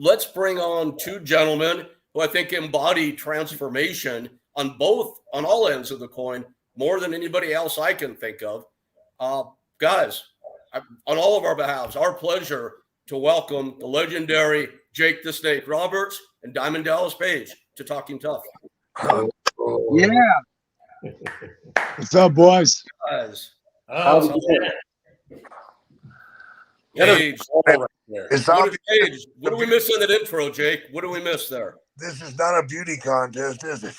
let's bring on two gentlemen who I think embody transformation on all ends of the coin more than anybody else I can think of. Guys, on all of our behalves, our pleasure to welcome the legendary Jake the Snake Roberts and Diamond Dallas Page to Talking Tough. Yeah. What's up, boys? Guys. Page. It's Page. What do we miss in that intro, Jake? What do we miss there? This is not a beauty contest, is it?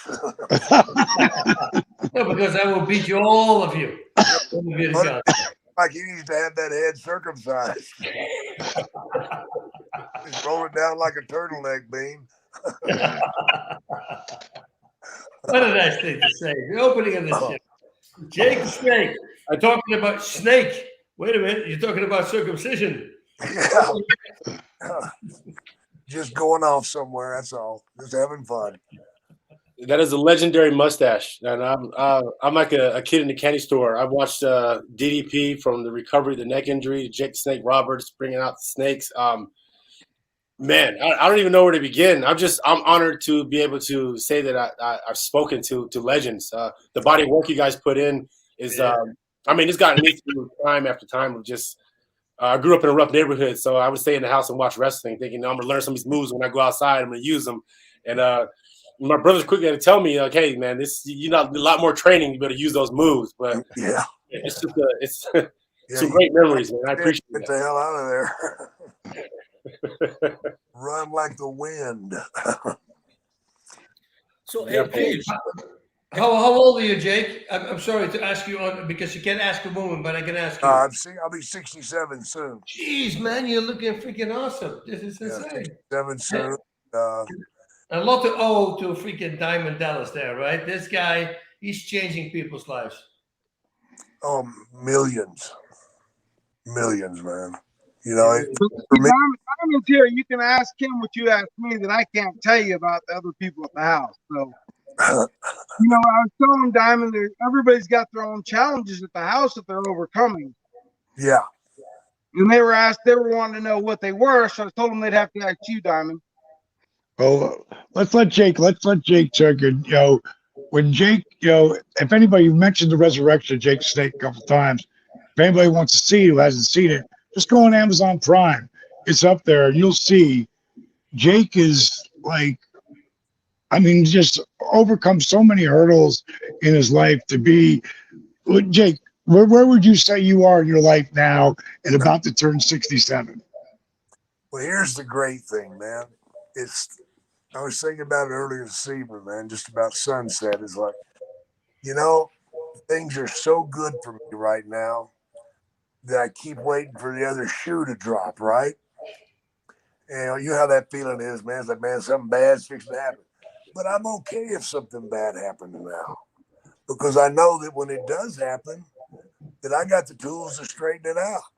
No, because I will beat you, all of you. Like he needs to have that head circumcised. Just roll it down like a turtleneck bean. What a nice thing to say. The opening of the show. Jake the Snake. I'm talking about snake. Wait a minute. You're talking about circumcision. Yeah. Just going off somewhere. That's all. Just having fun. That is a legendary mustache, and I'm like a kid in the candy store. I've watched DDP from the recovery of the neck injury to Jake the Snake Roberts bringing out the snakes. Man, I don't even know where to begin. I'm honored to be able to say that I've spoken to legends. The body of work you guys put in is, it's gotten me through time after time of just. I grew up in a rough neighborhood, so I would stay in the house and watch wrestling, thinking I'm gonna learn some of these moves when I go outside. I'm gonna use them, and my brothers quickly had to tell me, like, "Hey, man, you got a lot more training. You better use those moves." But yeah, it's just some great memories, man. I appreciate it. Get the hell out of there! Run like the wind. So, hey, Paige. How old are you, Jake? I'm sorry to ask you because you can't ask a woman, but I can ask you. I'll be 67 soon. Jeez, man, you're looking freaking awesome. This is insane. 67 soon. A lot to owe to freaking Diamond Dallas there, right? This guy, he's changing people's lives. Oh, millions, man. You know, Diamond's here. You can ask him what you asked me that I can't tell you about the other people at the house. So. I was telling Diamond that everybody's got their own challenges at the house that they're overcoming. Yeah. And they were wanting to know what they were, so I told them they'd have to ask you, Diamond. Oh, let's let Jake check it. When Jake, if anybody, you mentioned the resurrection of Jake the Snake a couple times. If anybody wants to see it who hasn't seen it, just go on Amazon Prime. It's up there, and you'll see Jake is like, just overcome so many hurdles in his life to be. Jake, where would you say you are in your life now and about to turn 67? Well, here's the great thing, man. I was thinking about it earlier this evening, man, just about sunset. It's like, things are so good for me right now that I keep waiting for the other shoe to drop, right? And you know how that feeling is, man. It's like, man, something bad's fixing to happen. But I'm okay if something bad happens now, because I know that when it does happen, that I got the tools to straighten it out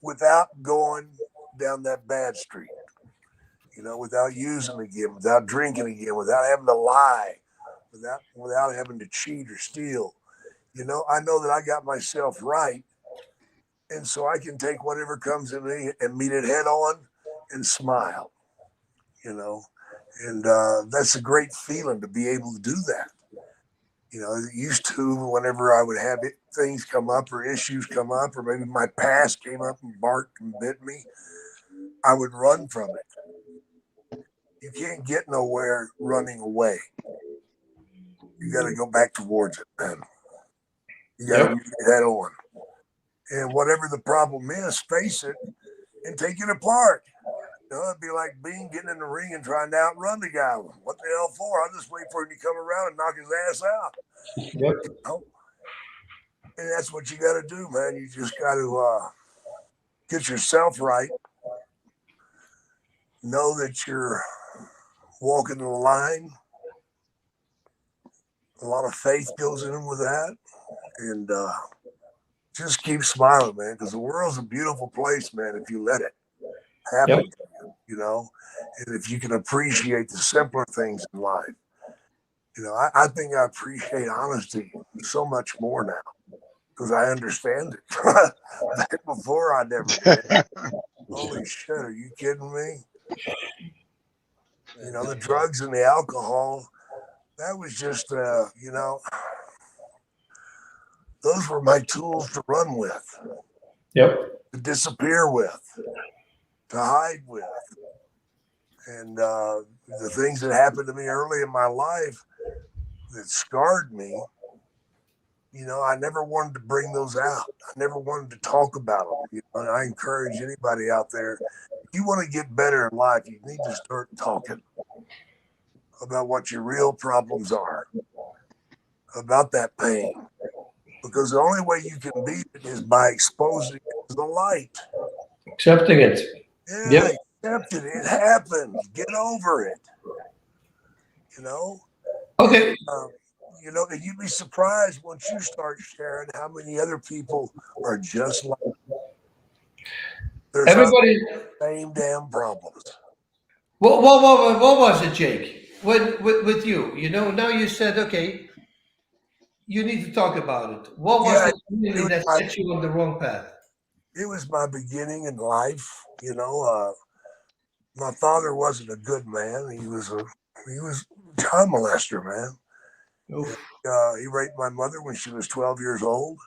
without going down that bad street, without using again, without drinking again, without having to lie, without having to cheat or steal. I know that I got myself right. And so I can take whatever comes in me and meet it head on and smile, And that's a great feeling to be able to do that. It used to, whenever I would have things come up or issues come up, or maybe my past came up and barked and bit me, I would run from it. You can't get nowhere running away. You got to go back towards it, man. You got to meet it head on. And whatever the problem is, face it and take it apart. It'd be like getting in the ring and trying to outrun the guy. What the hell for? I'll just wait for him to come around and knock his ass out. Yep. And that's what you got to do, man. You just got to get yourself right. Know that you're walking the line. A lot of faith goes in with that. And just keep smiling, man, because the world's a beautiful place, man, if you let it happen. Yep. And if you can appreciate the simpler things in life, I think I appreciate honesty so much more now because I understand it. Back before I never did. Holy shit, are you kidding me? You know, the drugs and the alcohol, that was just, you know, those were my tools to run with, Yep. to disappear with, to hide with. And the things that happened to me early in my life that scarred me, you know, I never wanted to bring those out. I never wanted to talk about them. You know, and I encourage anybody out there, if you want to get better in life, you need to start talking about what your real problems are, about that pain. Because the only way you can beat it is by exposing it to the light. Accepting it. Yeah, Yep. accept it. It happens. Get over it. You know? Okay. You know, and you'd be surprised once you start sharing how many other people are just like there's Everybody. the same damn problems. What was it, Jake? With you, you know, now you said, okay, you need to talk about it. What was Yeah, it really that set you on the wrong path? it was my beginning in life. You know, my father wasn't a good man. He was a child molester, man. Oof. He raped my mother when she was 12 years old.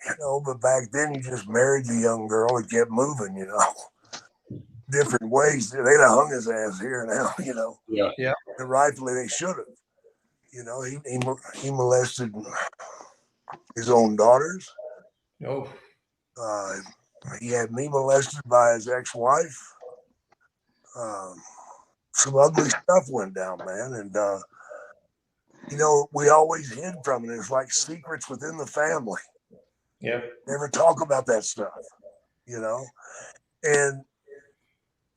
You know, but back then you just married the young girl and kept moving, you know, different ways. They'd have hung his ass here now, you know. Yeah. Yeah. And rightfully they should have. You know, he molested his own daughters. Oh. He had me molested by his ex-wife. Some ugly stuff went down, man. And, you know, we always hid from it. It's like secrets within the family. Yeah. Never talk about that stuff, you know. And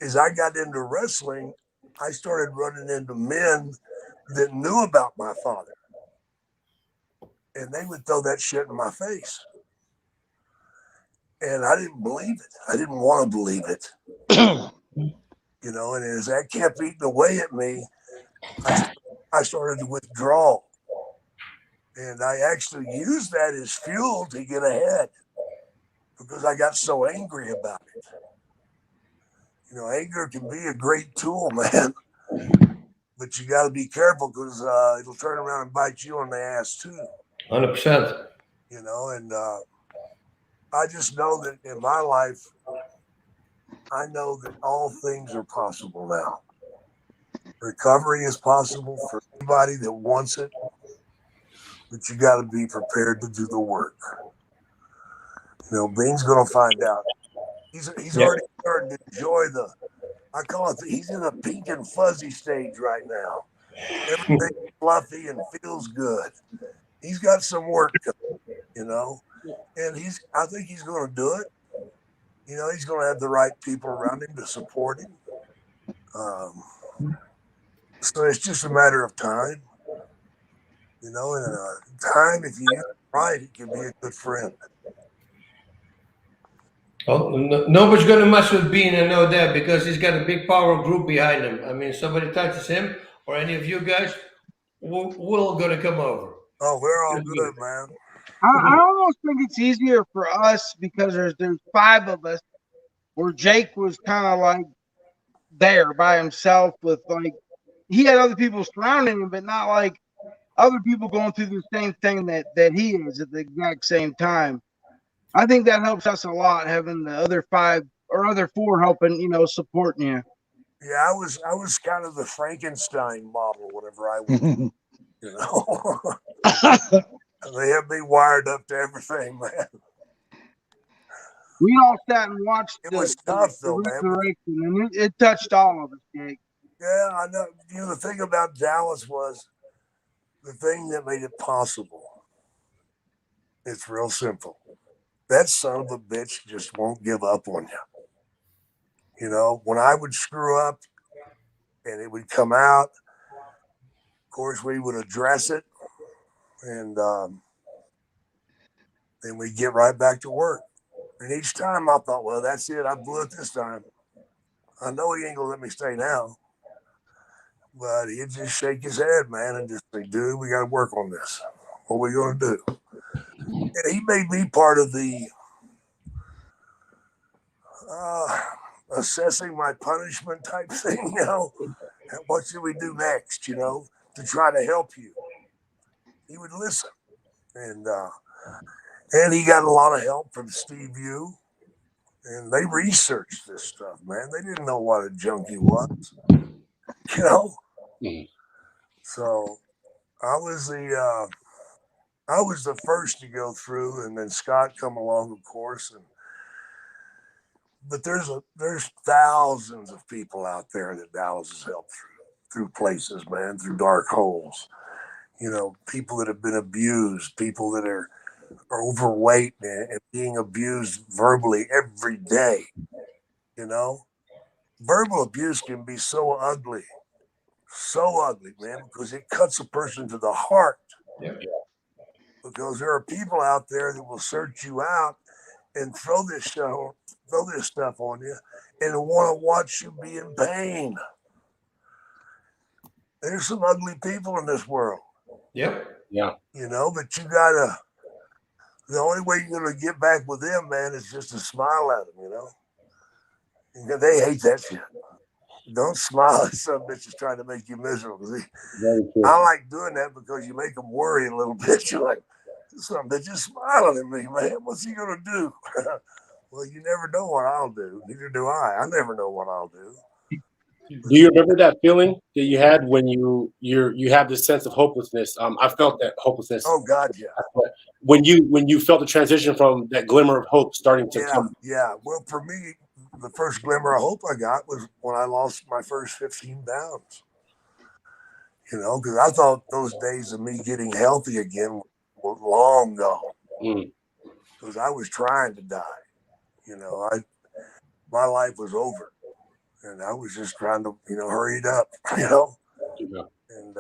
as I got into wrestling, I started running into men that knew about my father. And they would throw that shit in my face. And I didn't believe it. I didn't want to believe it. You know, and as that kept eating away at me, I started to withdraw. And I actually used that as fuel to get ahead because I got so angry about it. You know, anger can be a great tool, man. But you got to be careful because it'll turn around and bite you on the ass too. 100%. You know, and I just know that in my life, I know that all things are possible now. Recovery is possible for anybody that wants it, but you got to be prepared to do the work. You know, Bean's going to find out. He's already starting to enjoy I call it, he's in a pink and fuzzy stage right now. Everything's fluffy and feels good. He's got some work, you know, and I think he's going to do it. You know, he's going to have the right people around him to support him. So it's just a matter of time, you know, and time, if you use it right, it can be a good friend. Oh, nobody's going to mess with Bean, I know that, because he's got a big power group behind him. I mean, somebody touches him or any of you guys, we're all going to come over. Oh, we're all good, man. I almost think it's easier for us because there's 5 of us, where Jake was kind of like there by himself with like he had other people surrounding him, but not like other people going through the same thing that he is at the exact same time. I think that helps us a lot, having the other 5 or other 4 helping, you know, supporting you. Yeah, I was kind of the Frankenstein model whenever I went, you know. They have me wired up to everything, man. We all sat and watched It was tough though, man. resurrection, and it touched all of us, Jake. Yeah, I know. You know, the thing about Dallas was the thing that made it possible. It's real simple. That son of a bitch just won't give up on you. You know, when I would screw up and it would come out, of course, we would address it and then we'd get right back to work. And each time I thought, well, that's it. I blew it this time. I know he ain't going to let me stay now. But he'd just shake his head, man, and just say, dude, we got to work on this. What are we going to do? And he made me part of the, assessing my punishment type thing, what should we do next, to try to help you. He would listen. And he got a lot of help from Steve Yu. And they researched this stuff, man. They didn't know what a junkie was, Mhm. So I was the first to go through, and then Scott come along, of course. But there's thousands of people out there that Dallas has helped through places, man, through dark holes. People that have been abused, people that are overweight and being abused verbally every day. Verbal abuse can be so ugly, man, because it cuts a person to the heart. Yeah. Because there are people out there that will search you out and throw this stuff on you and want to watch you be in pain. There's some ugly people in this world. Yep. Yeah. But the only way you're going to get back with them, man, is just to smile at them, And they hate that shit. Don't smile at some bitches trying to make you miserable. Very true. I like doing that because you make them worry a little bit. You're like, some bitch is smiling at me, man. What's he going to do? Well, you never know what I'll do. Neither do I. I never know what I'll do. Do you remember that feeling that you had when you have this sense of hopelessness? I felt that hopelessness. Oh God, yeah. When you felt the transition from that glimmer of hope starting to come. Yeah. Well, for me, the first glimmer of hope I got was when I lost my first 15 pounds. Because I thought those days of me getting healthy again were long gone. Because I was trying to die. My life was over. And I was just trying to, hurry it up, Yeah. And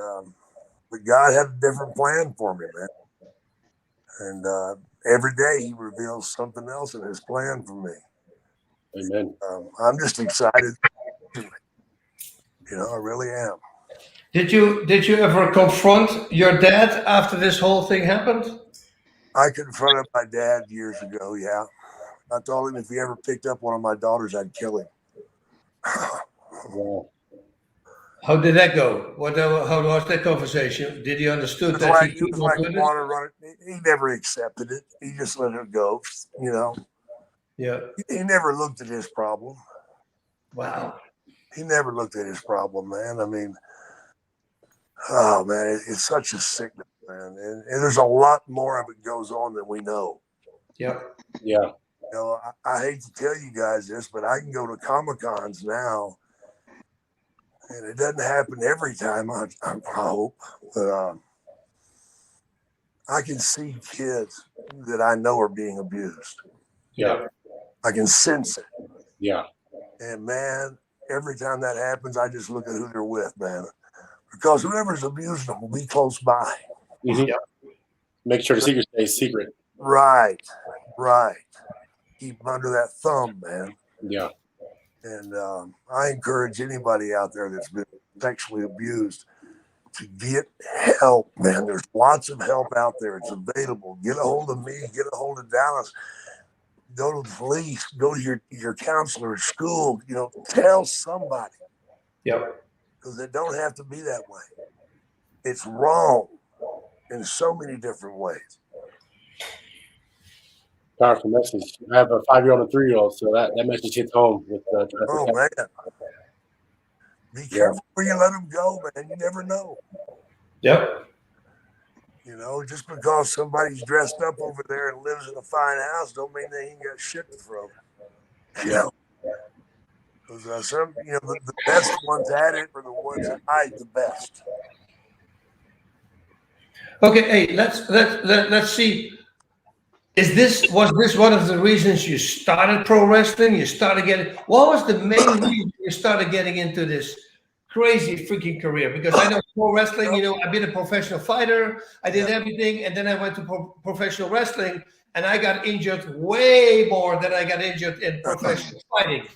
but God had a different plan for me, man. And every day He reveals something else in His plan for me. Amen. I'm just excited. I really am. Did you ever confront your dad after this whole thing happened? I confronted my dad years ago. Yeah, I told him if he ever picked up one of my daughters, I'd kill him. Wow. How did that go? How was that conversation? Did he understood that he It could was not like do this? water running. He never accepted it. He just let it go. Yeah. He never looked at his problem. Wow. He never looked at his problem, man. I mean, oh man, it's such a sickness, man. And there's a lot more of it goes on than we know. Yeah. Yeah. I hate to tell you guys this, but I can go to Comic-Cons now, and it doesn't happen every time, I hope, but I can see kids that I know are being abused. Yeah. I can sense it. Yeah. And man, every time that happens, I just look at who they're with, man. Because whoever's abusing them will be close by. Mm-hmm. Yeah. Make sure the secret stays secret. Right. Keep them under that thumb, man. Yeah. And I encourage anybody out there that's been sexually abused to get help, man. There's lots of help out there. It's available. Get a hold of me. Get a hold of Dallas. Go to the police. Go to your counselor at school. Tell somebody. Yep. Because it don't have to be that way. It's wrong in so many different ways. Powerful message. I have a 5-year-old and a 3-year-old, so that message hits home with oh man. Be careful where you let them go, man. You never know. Yep. Just because somebody's dressed up over there and lives in a fine house don't mean they ain't got shit to throw. Because some, the best ones at it are the ones that hide the best. Okay, hey, let's see. Was this one of the reasons you started pro wrestling? What was the main reason you started getting into this crazy freaking career? Because I know pro wrestling, I've been a professional fighter. I did everything. And then I went to professional wrestling and I got injured way more than I got injured in professional fighting,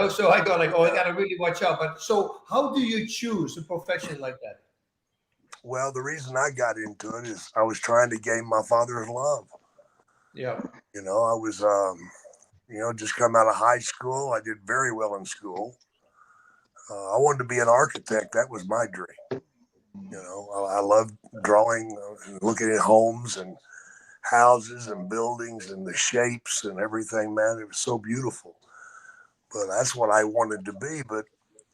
So I got I got to really watch out. But so how do you choose a profession like that? Well, the reason I got into it is I was trying to gain my father's love. Yeah. I was, just come out of high school. I did very well in school. I wanted to be an architect. That was my dream. I loved drawing, looking at homes and houses and buildings and the shapes and everything, man. It was so beautiful. But that's what I wanted to be. But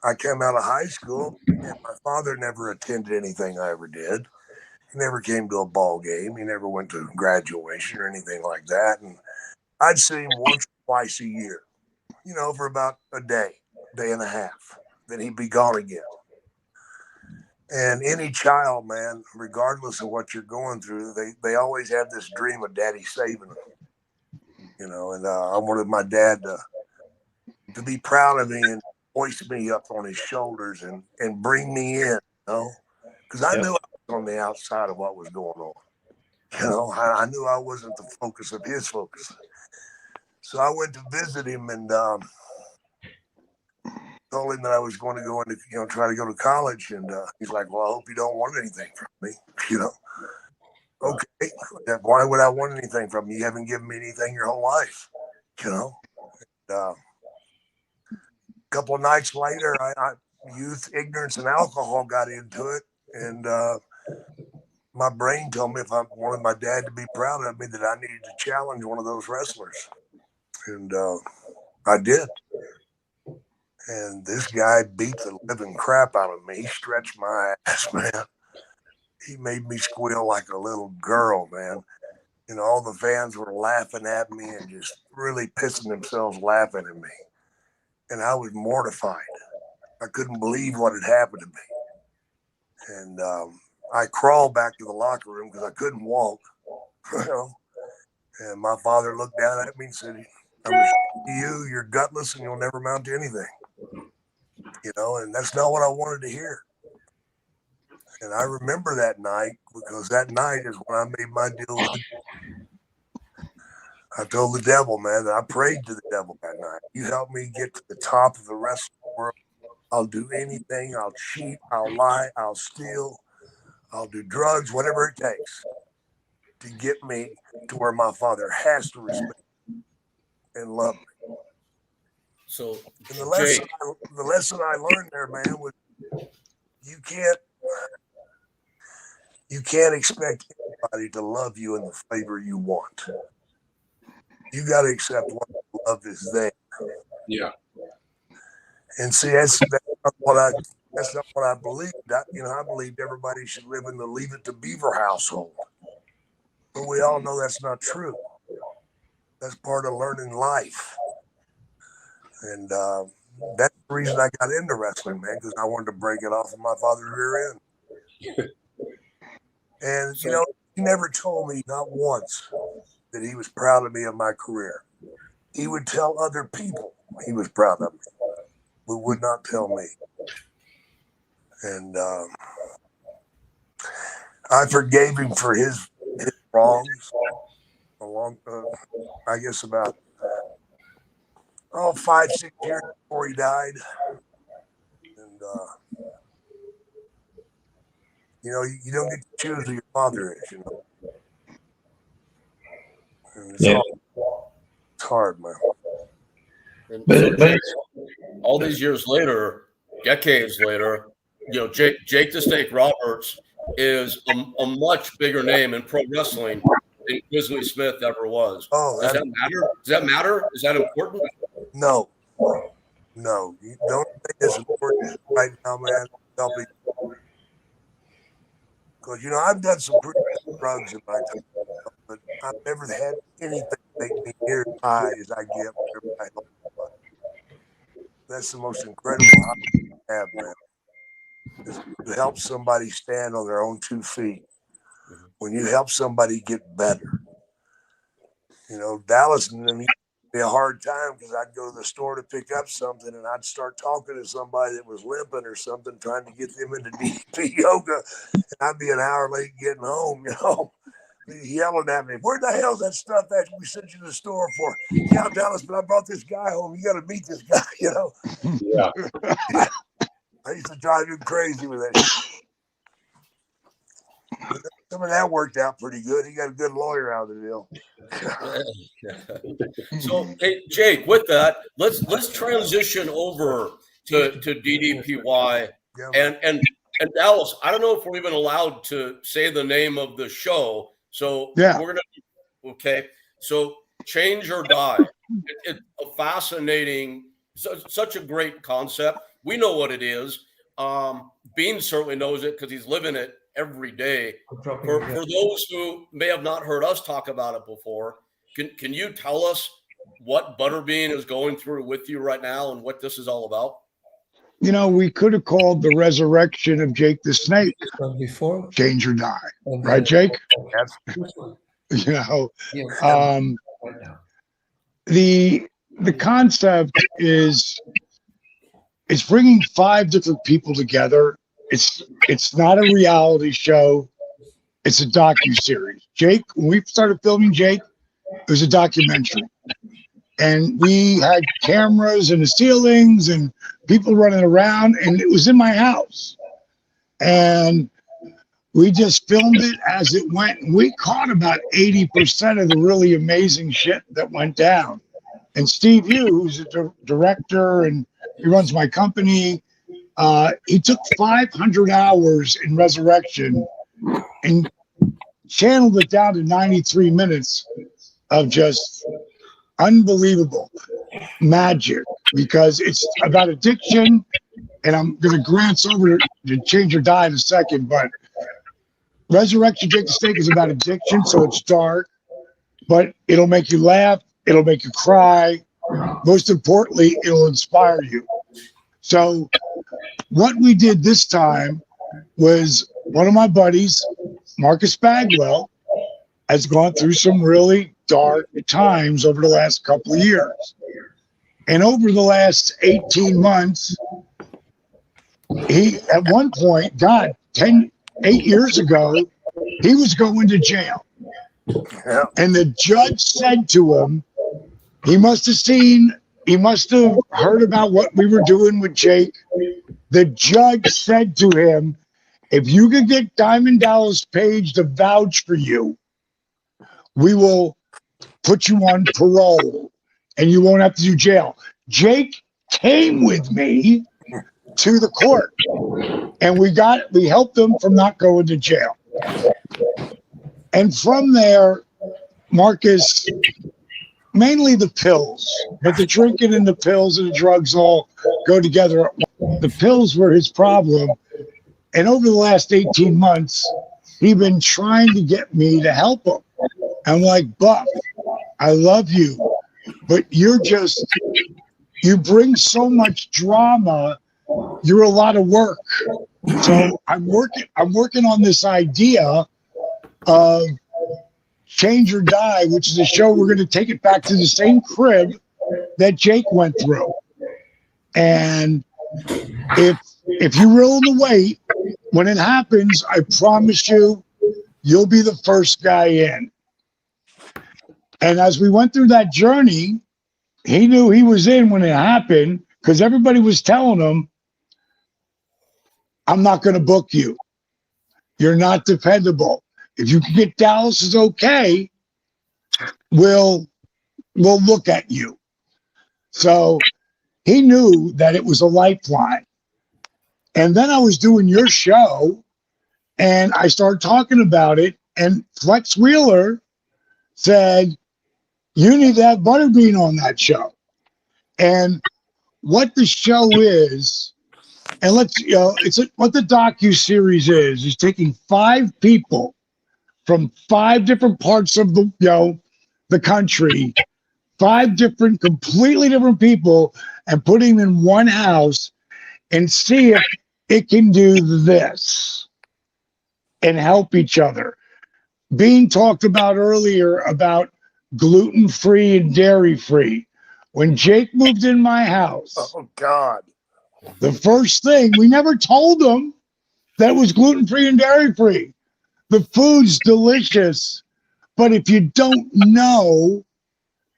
I came out of high school and my father never attended anything I ever did. He never came to a ball game. He never went to graduation or anything like that. And I'd see him once or twice a year, for about a day and a half. Then he'd be gone again. And any child, man, regardless of what you're going through, they always have this dream of daddy saving them. And I wanted my dad to be proud of me and hoist me up on his shoulders and bring me in, because I knew I was on the outside of what was going on. I knew I wasn't the focus of his focus. So I went to visit him and told him that I was going to go into, try to go to college. And he's like, well, I hope you don't want anything from me, Okay, why would I want anything from you? You haven't given me anything your whole life, And, a couple of nights later, youth, ignorance, and alcohol got into it. And my brain told me if I wanted my dad to be proud of me, that I needed to challenge one of those wrestlers. And I did. And this guy beat the living crap out of me. He stretched my ass, man. He made me squeal like a little girl, man. All the fans were laughing at me and just really pissing themselves laughing at me. And I was mortified. I couldn't believe what had happened to me. And I crawled back to the locker room because I couldn't walk. And my father looked down at me and said, I'm ashamed of you, you're gutless, and you'll never amount to anything. And that's not what I wanted to hear. And I remember that night because that night is when I made my deal with the devil. I told the devil, man, that I prayed to the devil that night. You help me get to the top of the wrestling world. I'll do anything. I'll cheat. I'll lie. I'll steal. I'll do drugs, whatever it takes to get me to where my father has to respect and love me. So, and the lesson I learned there, man, was you can't expect anybody to love you in the flavor you want. You got to accept what love is there. Yeah. And see, that's not what I believed. I believed everybody should live in the Leave It to Beaver household. But we all know that's not true. That's part of learning life. And that's the reason I got into wrestling, man, because I wanted to break it off of my father's rear end. And, he never told me, not once, that he was proud of me in my career. He would tell other people he was proud of me, but would not tell me. And I forgave him for his wrongs I guess about 5-6 years before he died. And you don't get to choose who your father is, And it's hard, man. But all these years later, decades later, Jake the Snake Roberts is a much bigger name in pro wrestling than Grizzly Smith ever was. Oh, does that matter? Does that matter? Is that important? No. You don't think it's important right now, man. Because I've done some pretty drugs in my time, but I've never had anything make me near as high as I get whenever I help somebody. That's the most incredible high I have, man. Is to help somebody stand on their own 2 feet. When you help somebody get better. Dallas and them used to be a hard time because I'd go to the store to pick up something and I'd start talking to somebody that was limping or something, trying to get them into DDP yoga. And I'd be an hour late getting home, yelling at me, where the hell's that stuff that we sent you to the store for? Yeah, Dallas, but I brought this guy home. You got to meet this guy, Yeah. I used to drive him crazy with that. Some of that worked out pretty good. He got a good lawyer out of the deal. So, hey, Jake, with that, let's transition over to DDPY Yeah, and Dallas. I don't know if we're even allowed to say the name of the show, so Yeah. we're gonna. Okay, so Change or Die. It's a fascinating, such a great concept. We know what it is. Bean certainly knows it because he's living it every day. For those who may have not heard us talk about it before, can you tell us what Butterbean is going through with you right now and what this is all about? You know, we could have called the resurrection of Jake the Snake Before, Change or Die, right, Jake? You know, the concept is it's bringing 5 different people together. It's not a reality show. It's a docuseries. Jake, when we started filming Jake, it was a documentary. And we had cameras in the ceilings and people running around, and it was in my house. And we just filmed it as it went. And we caught about 80% of the really amazing shit that went down. And Steve Yu, who's a director and he runs my company, he took 500 hours in Resurrection and channeled it down to 93 minutes of just unbelievable magic, because it's about addiction. And I'm going to glance over to Change or Die in a second, but Resurrection Jake the Snake is about addiction, so it's dark, but it'll make you laugh, it'll make you cry. Most importantly, it'll inspire you. So what we did this time was one of my buddies, Marcus Bagwell, has gone through some really dark times over the last couple of years. And over the last 18 months, he, at one point, God, 8 years ago, he was going to jail. Yeah. And the judge said to him, he must have heard about what we were doing with Jake. The judge said to him, if you could get Diamond Dallas Page to vouch for you, we will put you on parole and you won't have to do jail. Jake came with me to the court and we helped him from not going to jail. And from there, Marcus, mainly the pills, but the drinking and the pills and the drugs all go together. The pills were his problem. And over the last 18 months, he'd been trying to get me to help him. I'm like, Buff, I love you, but you bring so much drama. You're a lot of work. So I'm working on this idea of Change or Die, which is a show we're going to take it back to the same crib that Jake went through. And if you're willing to wait, when it happens, I promise you'll be the first guy in. And as we went through that journey, he knew he was in when it happened, because everybody was telling him, I'm not going to book you. You're not dependable. If you can get Dallas is okay, we'll look at you. So he knew that it was a lifeline. And then I was doing your show and I started talking about it, and Flex Wheeler said, you need to have Butterbean on that show. And what the show is, and what the docu-series is taking 5 people from 5 different parts of the country, 5 different, completely different people, and putting them in one house and see if it can do this and help each other. Being talked about earlier about gluten-free and dairy-free. When Jake moved in my house, Oh, God. the first thing, we never told him that it was gluten-free and dairy-free. The food's delicious, but if you don't know,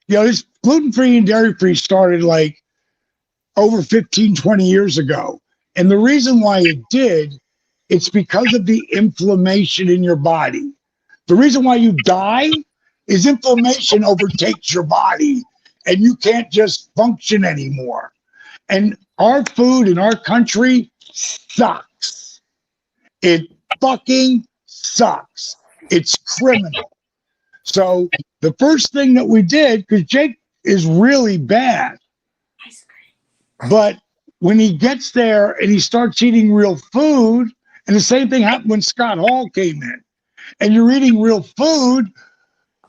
this gluten-free and dairy-free started like over 15, 20 years ago. And the reason why it did It's because of the inflammation in your body. The reason why you die is inflammation overtakes your body and you can't just function anymore. And our food in our country sucks. It fucking sucks. It's criminal. So the first thing that we did, because Jake is really bad, but when he gets there and he starts eating real food, and the same thing happened when Scott Hall came in, and you're eating real food,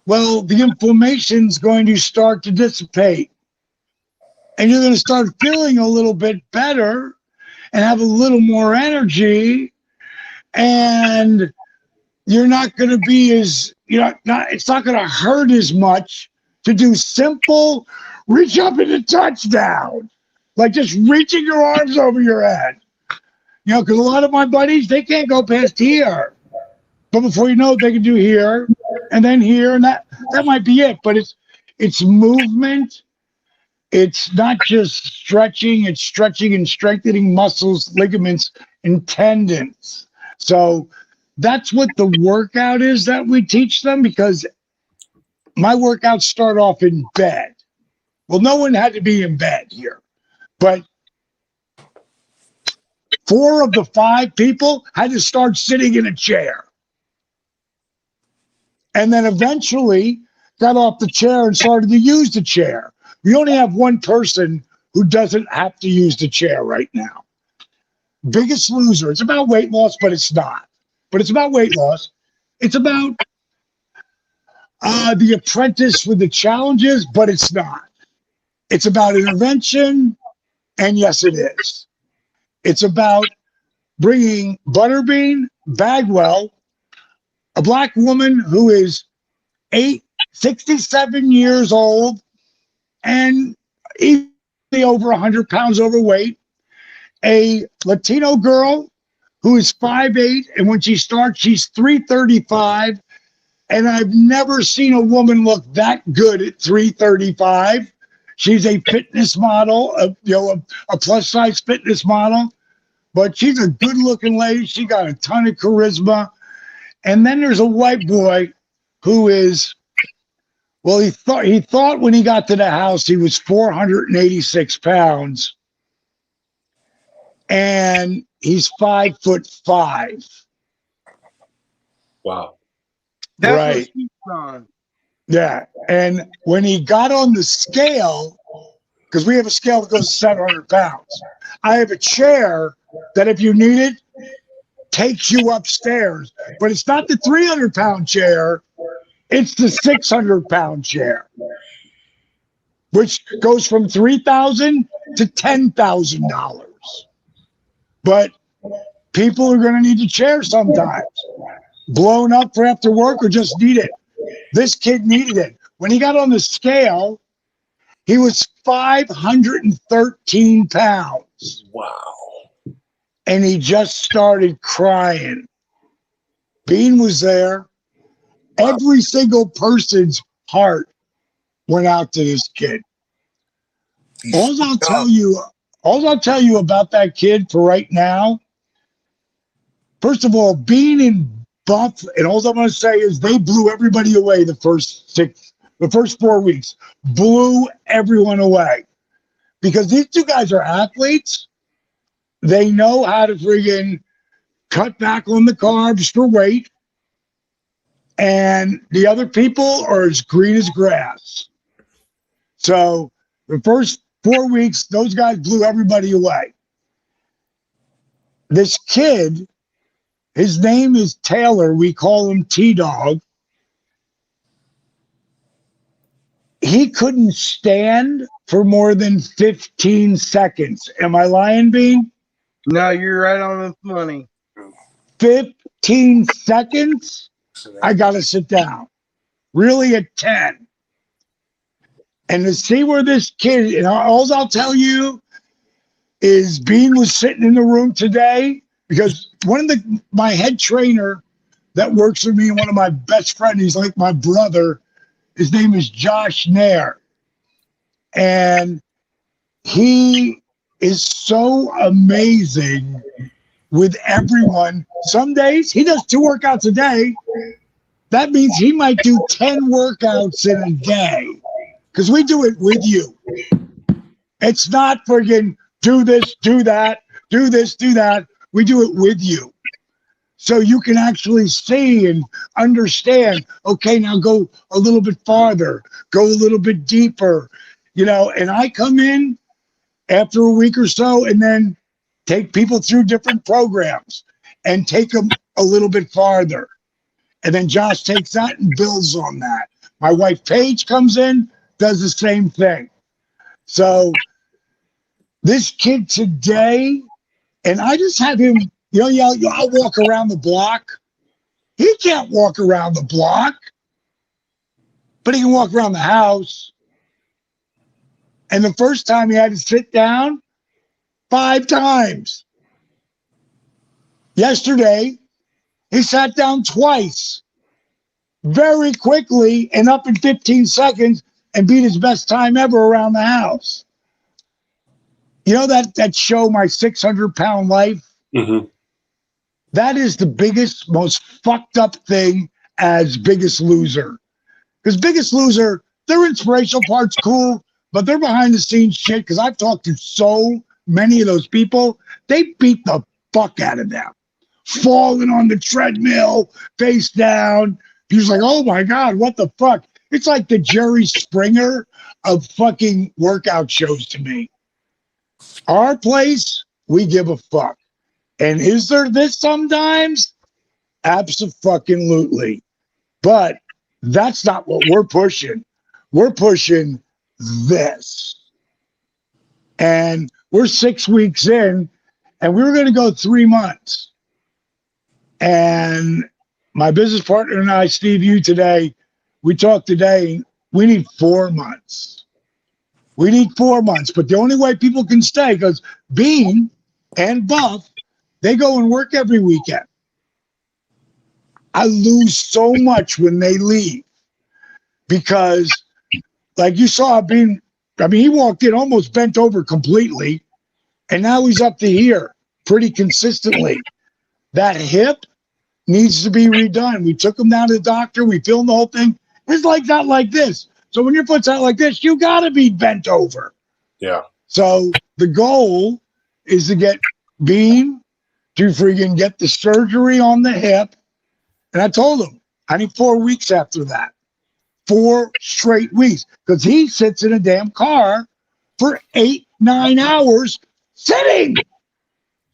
well, the inflammation's going to start to dissipate. And you're going to start feeling a little bit better and have a little more energy. And you're not going to be as, it's not going to hurt as much to do simple reach up in the touchdown. Like just reaching your arms over your head. Because a lot of my buddies, they can't go past here. But before you know it, they can do here and then here, and that might be it. But it's movement. It's not just stretching. It's stretching and strengthening muscles, ligaments, and tendons. So that's what the workout is that we teach them, because my workouts start off in bed. Well, no one had to be in bed here, but 4 of the 5 people had to start sitting in a chair. And then eventually got off the chair and started to use the chair. We only have one person who doesn't have to use the chair right now. Biggest Loser. It's about weight loss, but it's not. But it's about weight loss. It's about The Apprentice with the challenges, but it's not. It's about intervention, and yes, it is. It's about bringing Butterbean Bagwell, a black woman who is 67 years old and easily over 100 pounds overweight, a Latino girl who is 5'8", and when she starts, she's 335. And I've never seen a woman look that good at 335. She's a fitness model, a plus size fitness model, but she's a good looking lady. She got a ton of charisma. And then there's a white boy who is, well, he thought when he got to the house he was 486 pounds, and he's 5'5". Wow. That's Right. what she's on. Yeah. And when he got on the scale, because we have a scale that goes 700 pounds, I have a chair that if you need it, takes you upstairs. But it's not the 300-pound chair. It's the 600-pound chair, which goes from $3,000 to $10,000. But people are going to need a chair sometimes. Blown up for after work or just need it. This kid needed it. When he got on the scale, he was 513 pounds. Wow. And he just started crying. Bean was there. Every single person's heart went out to this kid. All I'll tell you about that kid for right now, first of all, Bean and Buff, and all I'm going to say is they blew everybody away the first 4 weeks. Blew everyone away. Because these two guys are athletes. They know how to friggin' cut back on the carbs for weight. And the other people are as green as grass. So the first 4 weeks, those guys blew everybody away. This kid, his name is Taylor. We call him T-Dog. He couldn't stand for more than 15 seconds. Am I lying, Bean? No, you're right on the money. 15 seconds? I got to sit down. Really at 10. And to see where this kid, and all I'll tell you is Bean was sitting in the room today because my head trainer that works with me, and one of my best friends, he's like my brother, his name is Josh Nair. And he is so amazing with everyone. Some days he does 2 workouts a day. That means he might do 10 workouts in a day because we do it with you. It's not friggin' do this, do that, do this, do that. We do it with you. So you can actually see and understand, okay, now go a little bit farther, go a little bit deeper, you know, and I come in after a week or so and then take people through different programs and take them a little bit farther. And then Josh takes that and builds on that. My wife Paige comes in, does the same thing. So this kid today, and I just have him, I'll walk around the block. He can't walk around the block, but he can walk around the house. And the first time he had to sit down 5 times. Yesterday, he sat down twice very quickly and up in 15 seconds and beat his best time ever around the house. You know that show, My 600-Pound Life? Mm-hmm. That is the biggest, most fucked up thing as Biggest Loser. Because Biggest Loser, their inspirational part's cool, but they're behind the scenes shit. Because I've talked to so many of those people, they beat the fuck out of them. Falling on the treadmill, face down. He's like, oh my God, what the fuck? It's like the Jerry Springer of fucking workout shows to me. Our place, we give a fuck. And is there this sometimes? Abso-fucking-lutely. But that's not what we're pushing. We're pushing this. And we're 6 weeks in, and we were going to go 3 months. And my business partner and I, Steve, you today, we talked today, we need 4 months. We need 4 months. But the only way people can stay, because Bean and Buff, they go and work every weekend. I lose so much when they leave because, like you saw, Bean, he walked in almost bent over completely, and now he's up to here pretty consistently. That hip needs to be redone. We took him down to the doctor. We filmed the whole thing. His leg's not like this. So when your foot's out like this, you got to be bent over. Yeah. So the goal is to get Bean to freaking get the surgery on the hip. And I told him, I need 4 weeks after that. 4 straight weeks. Because he sits in a damn car for 8-9 hours sitting.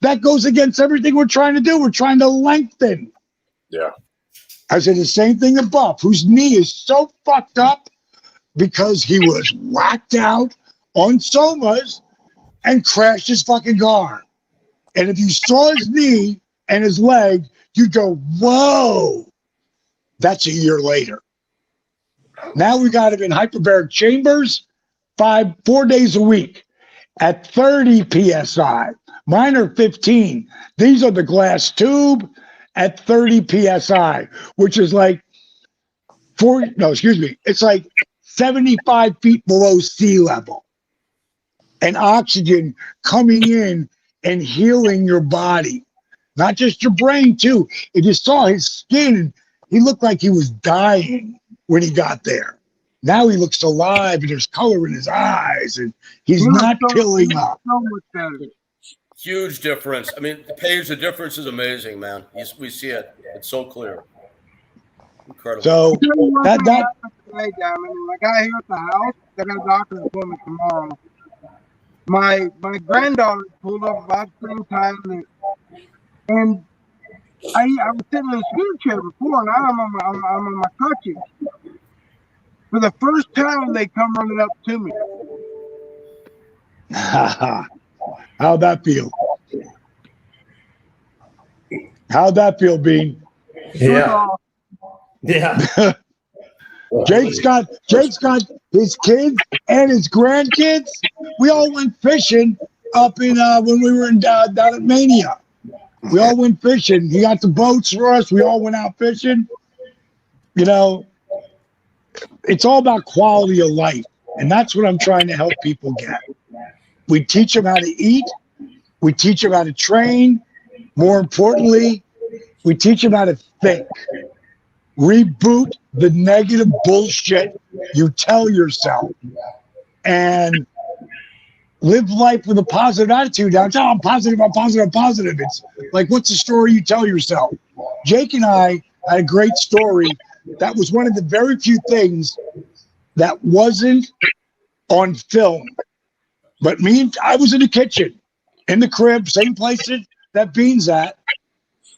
That goes against everything we're trying to do. We're trying to lengthen. Yeah. I said the same thing to Buff, whose knee is so fucked up because he was whacked out on somas and crashed his fucking car. And if you saw his knee and his leg, you'd go, whoa, that's a year later. Now we got him in hyperbaric chambers 4 days a week at 30 PSI. Mine are 15. These are the glass tube at 30 PSI, which is like it's like 75 feet below sea level. And oxygen coming in and healing your body. Not just your brain, too. If you saw his skin, he looked like he was dying when he got there. Now he looks alive, and there's color in his eyes, and he's not pilling up. So much better. Huge difference. I mean, Paige, the difference is amazing, man. We see it. It's so clear. Incredible. So that Today, like I here at the house, I got a doctor's appointment tomorrow. My granddaughter pulled up about the same time, and I was sitting in a scooter chair before, and now I'm on my crutches. For the first time, they come running up to me. How'd that feel? How'd that feel, Bean? Yeah. Yeah. Jake's got his kids and his grandkids. We all went fishing up in when we were down at Mania. We all went fishing. He got the boats for us. We all went out fishing. You know, it's all about quality of life, and that's what I'm trying to help people get. We teach them how to eat. We teach them how to train. More importantly, we teach them how to think. Reboot the negative bullshit you tell yourself and live life with a positive attitude. Now, I'm positive, I'm positive, I'm positive. It's like, what's the story you tell yourself? Jake and I had a great story. That was one of the very few things that wasn't on film. But I was in the kitchen, in the crib, same place that Bean's at.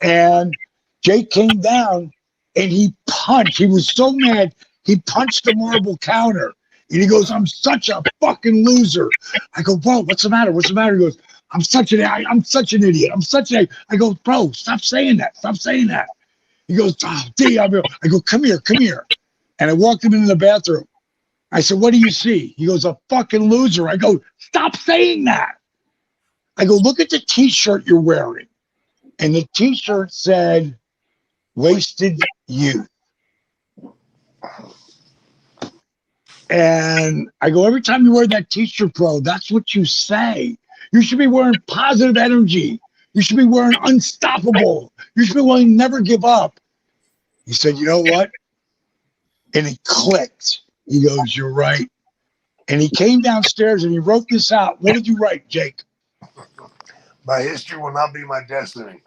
And Jake came down and he punched. He was so mad, he punched the marble counter. And he goes, I'm such a fucking loser. I go, bro, what's the matter? What's the matter? He goes, I'm such an idiot. I go, bro, stop saying that. Stop saying that. He goes, oh, D. I go, come here. And I walked him into the bathroom. I said, what do you see? He goes, a fucking loser. I go, stop saying that. I go, look at the t-shirt you're wearing. And the t-shirt said, wasted youth. And I go, every time you wear that t-shirt, bro, that's what you say. You should be wearing positive energy. You should be wearing unstoppable. You should be willing to never give up. He said, you know what? And it clicked. He goes, you're right. And he came downstairs and he wrote this out. What did you write, Jake? My history will not be my destiny.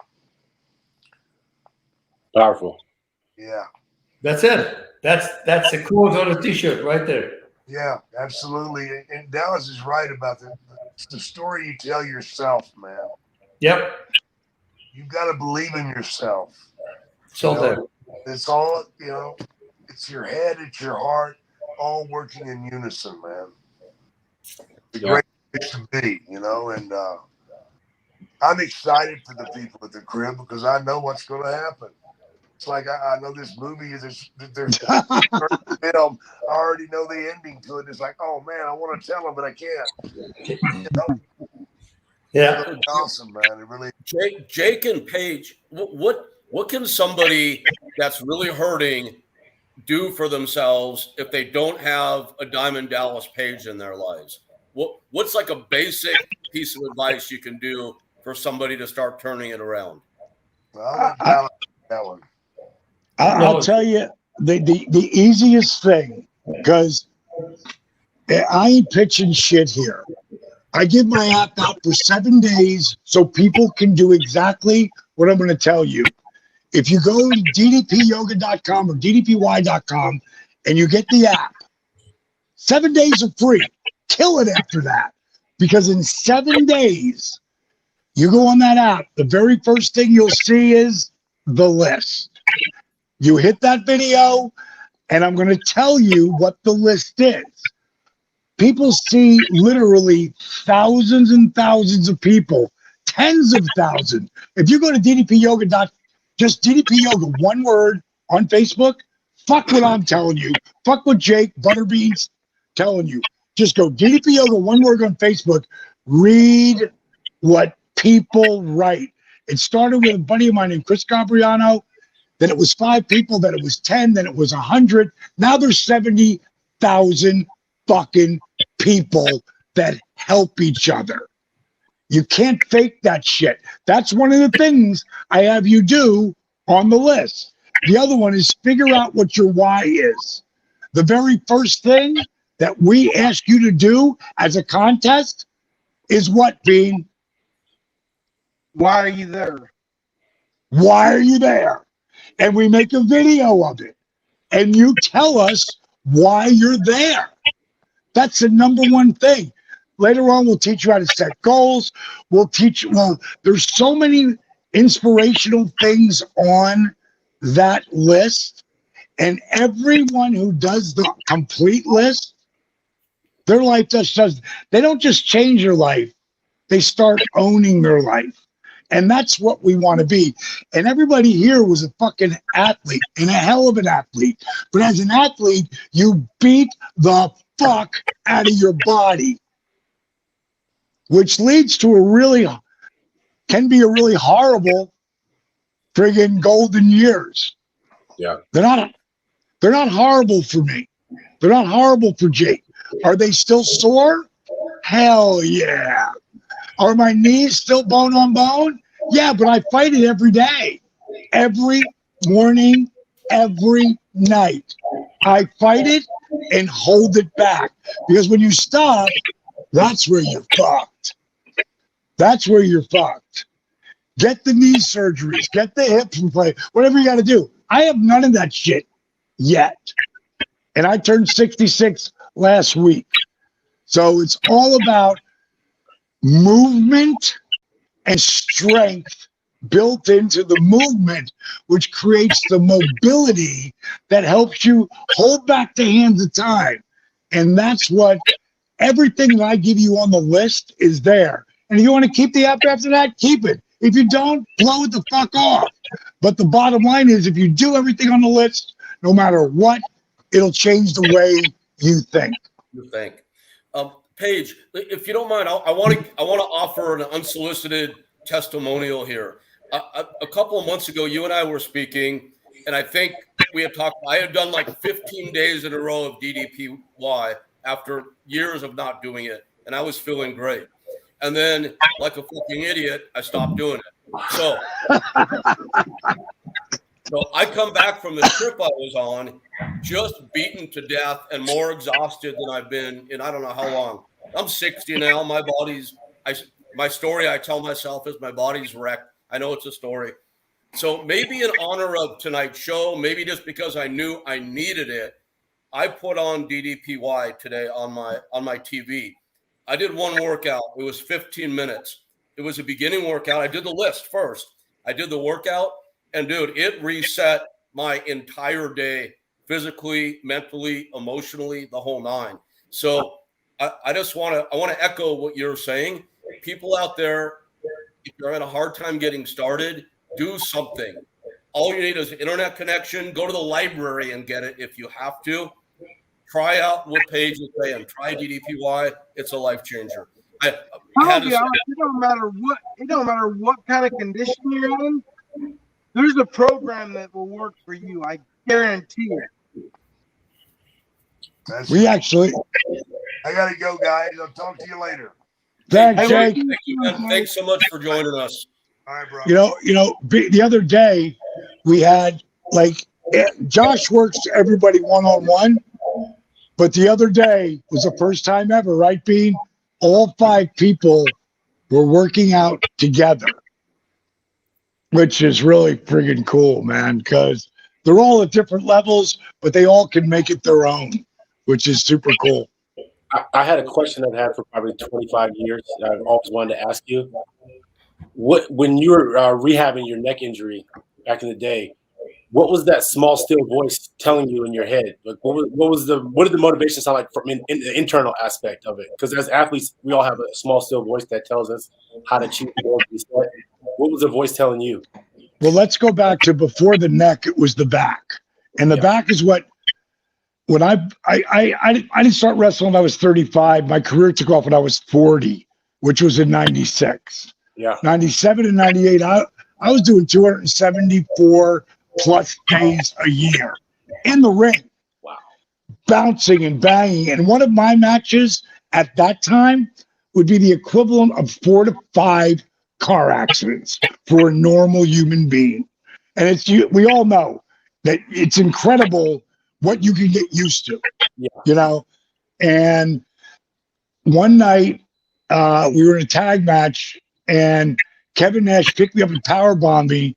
Powerful. Yeah. That's it. That's the quote on the t-shirt right there. Yeah, absolutely. And Dallas is right about the story you tell yourself, man. Yep. You got to believe in yourself. So there. It's all, it's your head, it's your heart, all working in unison, man. It's a great place to be, and I'm excited for the people at the crib because I know what's going to happen. It's like I know this movie is there's film. I already know the ending to it. It's like, oh man, I want to tell them, but I can't. Yeah, it's awesome, man. It really. Jake and Paige, what can somebody that's really hurting do for themselves if they don't have a Diamond Dallas Page in their lives? What's like a basic piece of advice you can do for somebody to start turning it around? Well, that one. I'll tell you the easiest thing, because I ain't pitching shit here. I give my app out for 7 days so people can do exactly what I'm going to tell you. If you go to ddpyoga.com or ddpy.com and you get the app, 7 days are free. Kill it after that. Because in 7 days, you go on that app, the very first thing you'll see is the list. You hit that video, and I'm going to tell you what the list is. People see literally thousands and thousands of people, tens of thousands. If you go to ddpyoga.com, just DDP Yoga, one word on Facebook, fuck what I'm telling you. Fuck what Jake Butterbean's telling you. Just go DDP Yoga, one word on Facebook. Read what people write. It started with a buddy of mine named Chris Gabriano. Then it was 5 people. Then it was 10. Then it was 100. Now there's 70,000 fucking people that help each other. You can't fake that shit. That's one of the things I have you do on the list. The other one is figure out what your why is. The very first thing that we ask you to do as a contest is what, Bean? Why are you there? Why are you there? And we make a video of it. And you tell us why you're there. That's the number one thing. Later on, we'll teach you how to set goals. There's so many inspirational things on that list. And everyone who does the complete list, their life they don't just change their life. They start owning their life. And that's what we want to be. And everybody here was a fucking athlete and a hell of an athlete. But as an athlete, you beat the fuck out of your body, which leads to can be a really horrible friggin' golden years. Yeah. They're not horrible for me. They're not horrible for Jake. Are they still sore? Hell yeah. Are my knees still bone on bone? Yeah, but I fight it every day, every morning, every night. I fight it and hold it back, because when you stop, that's where you're fucked. That's where you're fucked. Get the knee surgeries, get the hips replaced, whatever you got to do. I have none of that shit yet. And I turned 66 last week. So it's all about movement and strength built into the movement, which creates the mobility that helps you hold back the hands of time. And that's what everything that I give you on the list is there. And if you want to keep the app after that, keep it. If you don't, blow it the fuck off. But the bottom line is, if you do everything on the list, no matter what, it'll change the way you think. You think. Paige, if you don't mind, I want to offer an unsolicited testimonial here. A couple of months ago, you and I were speaking, and I think we had talked. I had done like 15 days in a row of DDPY after years of not doing it, and I was feeling great. And then, like a fucking idiot, I stopped doing it. So I come back from the trip I was on, just beaten to death and more exhausted than I've been in I don't know how long. I'm 60 now. My story I tell myself is my body's wrecked. I know it's a story. So maybe in honor of tonight's show, maybe just because I knew I needed it, I put on DDPY today on my TV. I did one workout. It was 15 minutes. It was a beginning workout. I did the list first. I did the workout, and dude, it reset my entire day, physically, mentally, emotionally, the whole nine. So I just want to echo what you're saying. People out there, if you're having a hard time getting started, do something. All you need is an internet connection. Go to the library and get it if you have to. Try out what Paige is saying. Try DDPY. It's a life changer. It don't matter what kind of condition you're in. There's a program that will work for you. I guarantee it. I gotta go, guys. I'll talk to you later. Thanks, Jake. Thank you, man. Thanks so much for joining us. All right, bro. The other day we had Josh works everybody one-on-one, but the other day was the first time ever, right, Bean? All 5 people were working out together, which is really friggin' cool, man, because they're all at different levels, but they all can make it their own, which is super cool. I had a question I've had for probably 25 years. I've always wanted to ask you. When you were rehabbing your neck injury back in the day, what was that small, still voice telling you in your head? Like, what did the motivation sound like from in the internal aspect of it? Because as athletes, we all have a small, still voice that tells us how to achieve goals. What was the voice telling you? Well, let's go back to before the neck. It was the back, and the back is what. When I didn't start wrestling when I was 35. My career took off when I was 40, which was in 96. Yeah. 97 and 98. I was doing 274 plus days a year in the ring. Wow. Bouncing and banging. And one of my matches at that time would be the equivalent of 4 to 5 car accidents for a normal human being. And we all know that it's incredible what you can get used to, And one night we were in a tag match, and Kevin Nash picked me up and powerbombed me,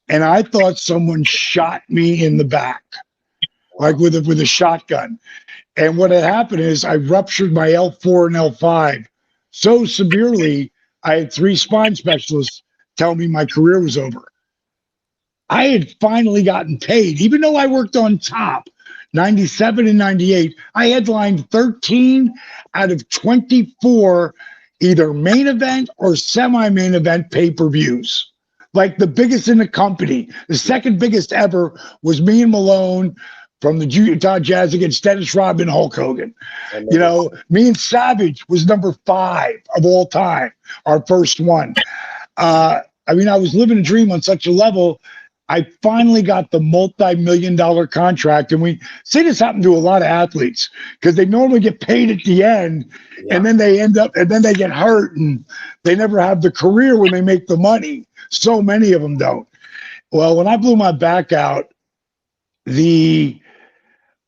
and I thought someone shot me in the back, like with a shotgun. And what had happened is I ruptured my L4 and L5 so severely, I had 3 spine specialists tell me my career was over. I had finally gotten paid, even though I worked on top. 97 and 98, I headlined 13 out of 24 either main event or semi-main event pay-per-views. Like the biggest in the company. The second biggest ever was me and Malone from the Utah Jazz against Dennis Rodman, Hulk Hogan. Me and Savage was number 5 of all time, our first one. I was living a dream on such a level. I finally got the multi-million-dollar contract, and we see this happen to a lot of athletes because they normally get paid at the end, and then they get hurt, and they never have the career when they make the money. So many of them don't. Well, when I blew my back out, when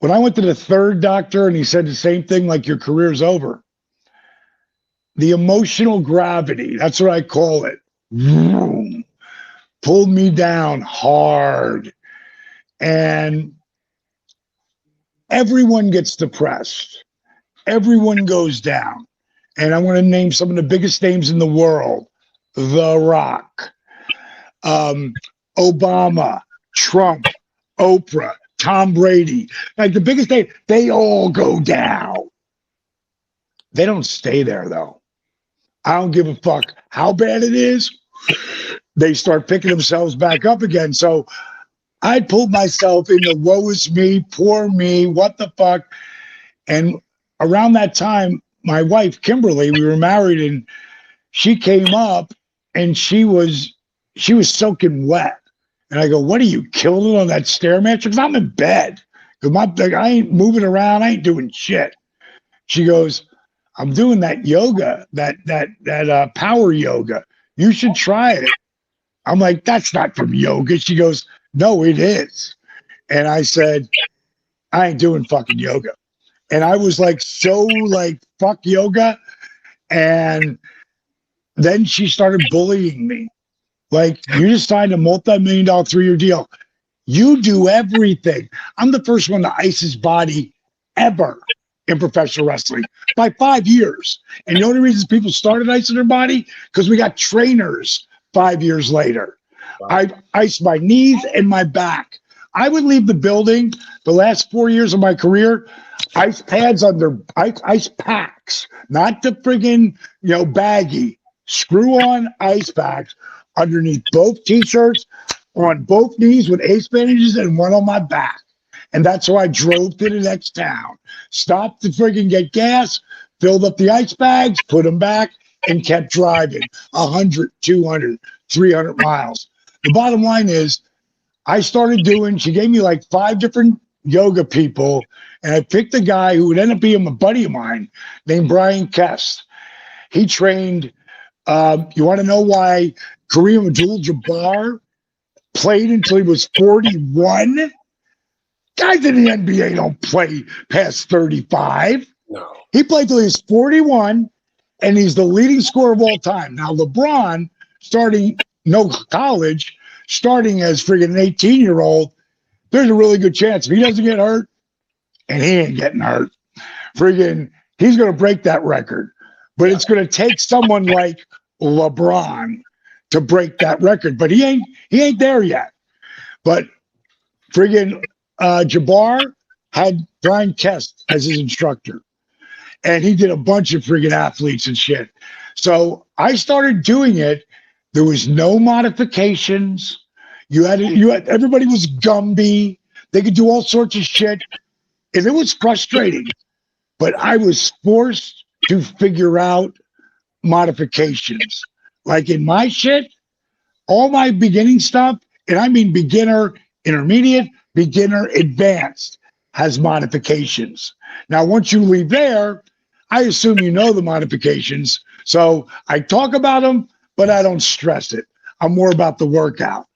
I went to the third doctor and he said the same thing, like your career's over. The emotional gravity, that's what I call it, pulled me down hard. And everyone gets depressed. Everyone goes down. And I'm going to name some of the biggest names in the world. The Rock, Obama, Trump, Oprah, Tom Brady. Like the biggest name, they all go down. They don't stay there, though. I don't give a fuck how bad it is. They start picking themselves back up again. So I pulled myself in the woe is me, poor me, what the fuck. And around that time, my wife, Kimberly, we were married, and she came up and she was soaking wet. And I go, what are you, killing it on that Stairmaster? Because I'm in bed. Because I ain't moving around. I ain't doing shit. She goes, I'm doing that yoga, that power yoga. You should try it. I'm like, that's not from yoga. She goes, no, it is. And I said, I ain't doing fucking yoga. And I was like, so like, fuck yoga. And then she started bullying me. Like, you just signed a multi-million-dollar 3-year deal. You do everything. I'm the first one to ice his body ever in professional wrestling by 5 years. And the only reason people started icing their body, because we got trainers 5 years later. Wow. I iced my knees and my back. I would leave the building the last 4 years of my career, ice pads under ice packs, not the friggin', baggy. Screw on ice packs underneath both t-shirts, on both knees with ace bandages, and one on my back. And that's how I drove to the next town. Stopped to friggin' get gas, filled up the ice bags, put them back, and kept driving 100, 200, 300 miles. The bottom line is, she gave me like 5 different yoga people, and I picked a guy who would end up being a buddy of mine named Brian Kest. He trained, you want to know why Kareem Abdul-Jabbar played until he was 41? Guys in the NBA don't play past 35. No. He played till he was 41, and he's the leading scorer of all time. Now, LeBron, college, starting as friggin' an 18-year-old, there's a really good chance if he doesn't get hurt, and he ain't getting hurt, friggin', he's going to break that record. But it's going to take someone like LeBron to break that record. But he ain't there yet. But friggin' Jabbar had Brian Kest as his instructor. And he did a bunch of friggin' athletes and shit. So I started doing it. There was no modifications. Everybody was Gumby. They could do all sorts of shit. And it was frustrating. But I was forced to figure out modifications. Like in my shit, all my beginning stuff, and I mean beginner, intermediate, beginner, advanced, has modifications. Now, once you leave there, I assume you know the modifications. So I talk about them, but I don't stress it. I'm more about the workout.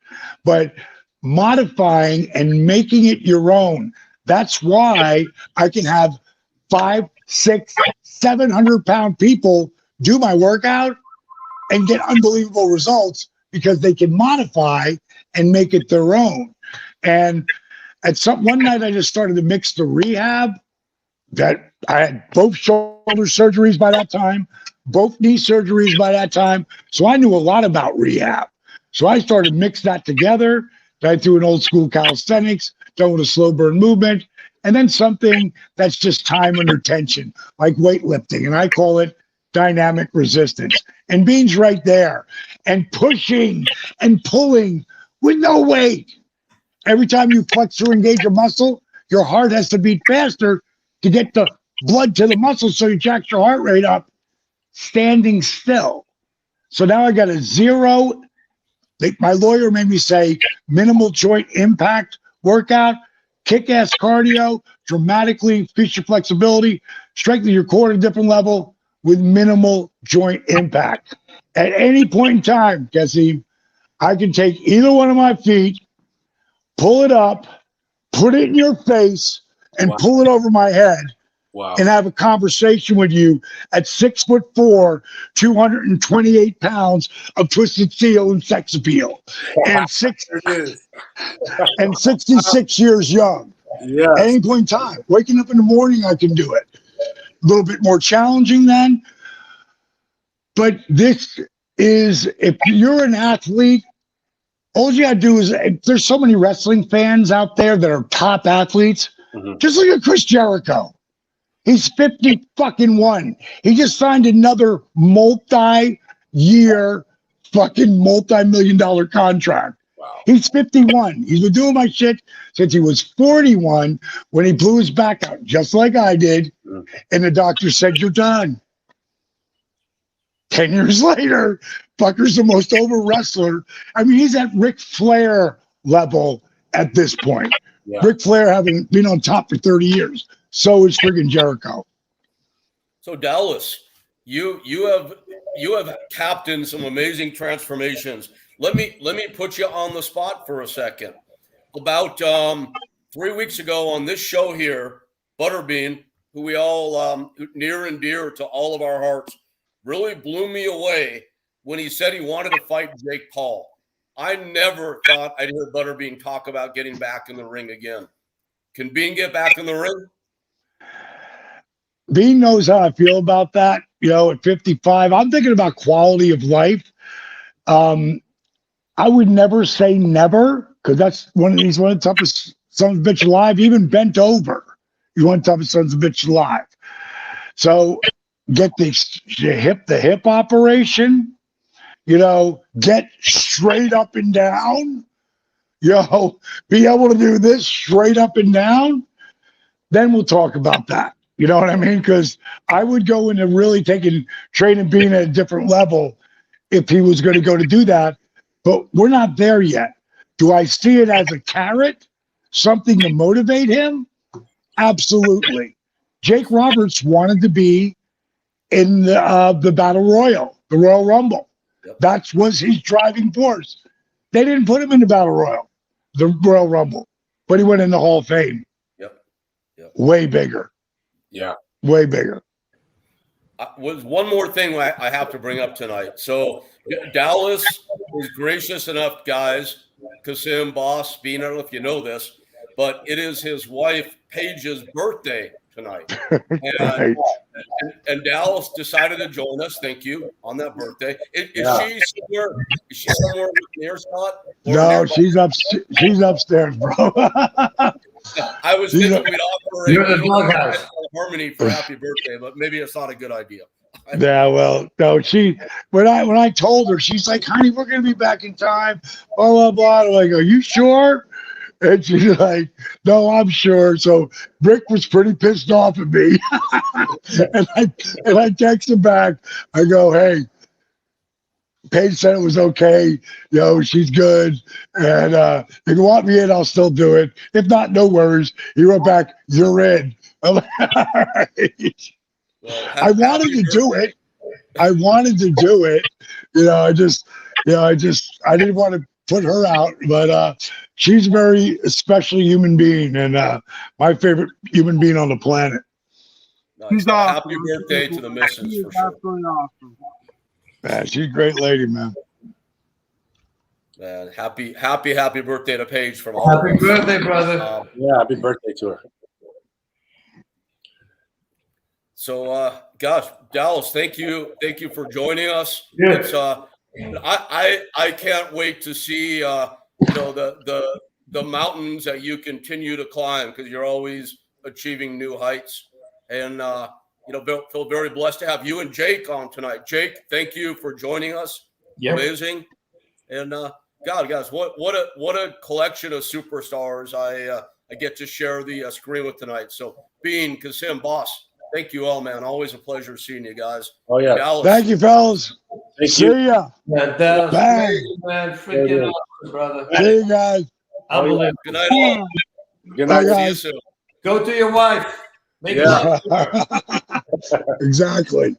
But modifying and making it your own, that's why I can have 500, 600, 700-pound people do my workout and get unbelievable results because they can modify and make it their own. And one night I just started to mix the rehab. That I had both shoulder surgeries by that time, both knee surgeries by that time. So I knew a lot about rehab. So I started to mix that together. I threw an old school calisthenics, done with a slow burn movement, and then something that's just time under tension, like weightlifting. And I call it dynamic resistance. And Bean's right there. And pushing and pulling with no weight. Every time you flex or engage a muscle, your heart has to beat faster to get the blood to the muscle, so you jack your heart rate up standing still. So now I got a zero. My lawyer made me say minimal joint impact workout, kick-ass cardio, dramatically increase your flexibility, strengthen your core at a different level with minimal joint impact. At any point in time, Jesse, I can take either one of my feet, pull it up, put it in your face, and Wow. pull it over my head Wow. and have a conversation with you at 6'4", 228 pounds of twisted steel and sex appeal, and and 66 years young. At Yes. any point in time, waking up in the morning, I can do it. A little bit more challenging then, but this is, if you're an athlete, all you gotta do is, there's so many wrestling fans out there that are top athletes. Mhm. Just look at Chris Jericho. He's 50-1. He just signed another multi-year fucking multi-million-dollar contract. Wow. He's 51. He's been doing my shit since he was 41 when he blew his back out, just like I did. And the doctor said, "You're done." 10 years later, fucker's the most over wrestler. I mean, he's at Ric Flair level at this point. Yeah. Ric Flair having been on top for 30 years. So is friggin' Jericho. So Dallas, you have captained some amazing transformations. Let me put you on the spot for a second. About 3 weeks ago on this show here, Butterbean, who we all near and dear to all of our hearts, really blew me away when he said he wanted to fight Jake Paul. I never thought I'd hear Butterbean talk about getting back in the ring again. Can Bean get back in the ring? Bean knows how I feel about that. You know, at 55, I'm thinking about quality of life. I would never say never, because that's he's one of the toughest sons of a bitch alive, even bent over. He's one of the toughest sons of a bitch alive. So get the hip operation, you know, get straight up and down, you know, be able to do this straight up and down. Then we'll talk about that. You know what I mean? Because I would go into really training Bean at a different level if he was going to go to do that. But we're not there yet. Do I see it as a carrot, something to motivate him? Absolutely. Jake Roberts wanted to be in the Battle Royal, the Royal Rumble. Yep. That was his driving force. They didn't put him in the Battle Royal, the Royal Rumble, but he went in the Hall of Fame. Yep. Way bigger. Yeah. Way bigger. Was one more thing I have to bring up tonight. So Dallas is gracious enough, guys, Kasim, Boss, Bean, I don't know if you know this, but it is his wife Paige's birthday tonight. Right. And Dallas decided to join us, thank you, on that birthday. Is she somewhere near Scott? No, she's upstairs, bro. I was thinking we'd offer You're the doghouse. harmony for happy birthday, but maybe it's not a good idea. Yeah, well, no, when I told her, she's like, "Honey, we're gonna be back in time." Blah blah blah. I'm like, "Are you sure?" And she's like, "No, I'm sure." So Rick was pretty pissed off at me, and I text him back. I go, "Hey, Paige said it was okay. You know, she's good. And if you want me in, I'll still do it. If not, no worries." He wrote back, "You're in." I'm like, "All right." Well, I wanted to do it. I didn't want to put her out, but she's a very special human being and my favorite human being on the planet. Nice. She's Well, awesome. happy birthday to the missus She's for sure. absolutely awesome. Man, she's a great lady, man. Man, happy birthday to Paige from all Happy of us. birthday, brother. Yeah. Happy birthday to her. So, gosh, Dallas, thank you for joining us. Yeah. It's I can't wait to see the mountains that you continue to climb because you're always achieving new heights, and feel very blessed to have you and Jake on tonight. Jake, thank you for joining us. Yep. Amazing, and God, guys, what a collection of superstars I get to share the screen with tonight. So, Bean, Kasim, Boss. Thank you all, man. Always a pleasure seeing you guys. Oh yeah. Dallas. Thank you, fellas. Thank See you. ya. Man, Dallas, Bang. man, freaking awesome, brother. See you guys. Unbelievable. Good night, all. Good Bye, night. See you guys. soon. Go to your wife. Make Yeah. love. Exactly.